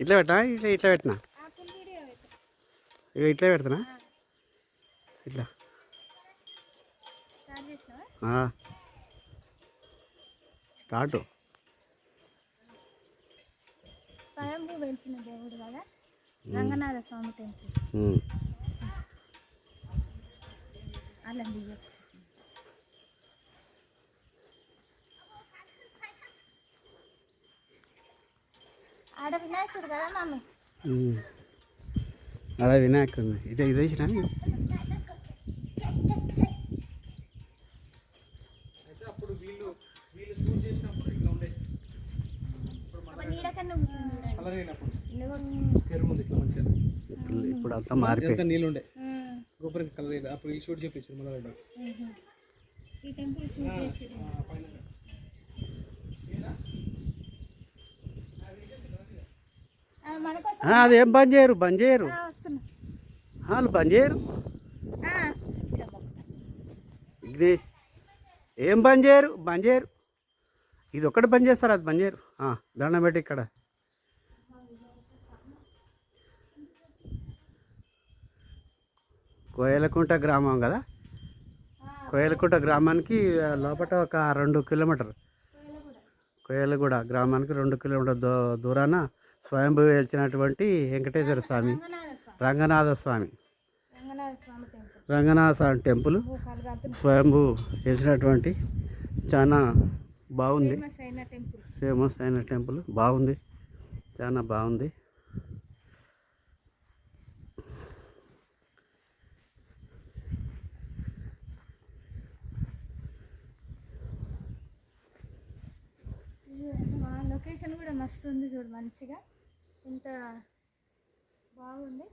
ఇట్లా పెట్టా ఇట్లా పెట్టినా ఇక ఇట్లా పెడుతున్నా ఇట్లా స్టార్ట్. స్వయంభూ వెలిసిన దేవుడు కదా రంగనాథ స్వామి టెంపుల్. అల్లం బియ్యం ఆడ వినాయకుడు కదా మమ్మీ. ఆడ వినాయకుడు ఇది ఇది వేసిన ఇప్పుడు అంతా మారిపోయి నీళ్ళు ఉండే గోపురం కలర్ అప్పుడు ఈ షూట్ చేపించారు మళ్ళీ ఈ టెంపుల్ షూట్ చేసి అదేం బంద్ చేయరు వాళ్ళు బంద్ చేయరు. విఘ్నేష్ ఏం బంద్ చేయరు ఇది ఒక్కటి బంద్ చేస్తారు, అది బంద్ చేయరు. దండం పెట్టి ఇక్కడ కోయలకుంట గ్రామం కదా, కోయలకుంట గ్రామానికి లోపల ఒక 2 కిలోమీటర్, కోయలగూడ గ్రామానికి 2 కిలోమీటర్ దూరాన స్వయంభూ వెలిచినటువంటి వెంకటేశ్వర స్వామి రంగనాథ స్వామి టెంపుల్ స్వయంభూ వేసినటువంటి చాలా బాగుంది, ఫేమస్ అయిన టెంపుల్ బాగుంది, చాలా బాగుంది. లొకేషన్ కూడా మస్తు ఉంది చూడు, మంచిగా ఇంత బాగుంది.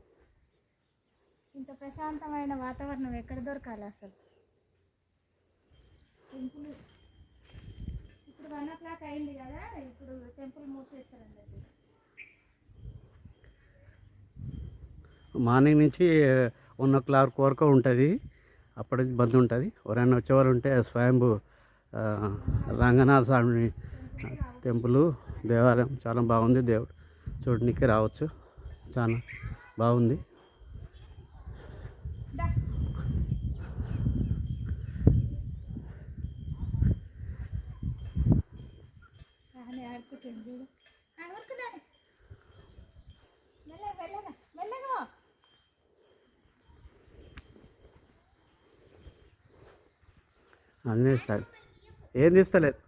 ఇంత ప్రశాంతమైన వాతావరణం ఎక్కడ దొరకాలి అసలు. టెంపుల్ ఇప్పుడు 1 o'clock అయింది కదా, ఇప్పుడు టెంపుల్ మూసేస్తారండి. మార్నింగ్ నుంచి 1 o'clock వరకు ఉంటుంది, అప్పటి బంద్ ఉంటుంది. ఎవరైనా వచ్చేవాళ్ళు ఉంటే స్వయంభూ రంగనాథ స్వామి టెంపుల్ దేవాలయం చాలా బాగుంది. దేవుడు చూడడానికి రావచ్చు, చాలా బాగుంది. అన్నీ సార్ ఏం తీస్తలేదు.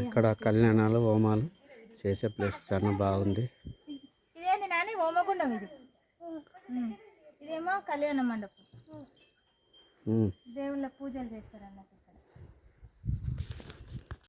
ఇక్కడ కళ్యాణాలు హోమాలు చేసే ప్లేస్ చాలా బాగుంది. ఇదేంటి నాని హోమగుండం, ఇదేమో కళ్యాణ మండపం, దేవుళ్ళ పూజలు చేస్తారు అన్నట్టు.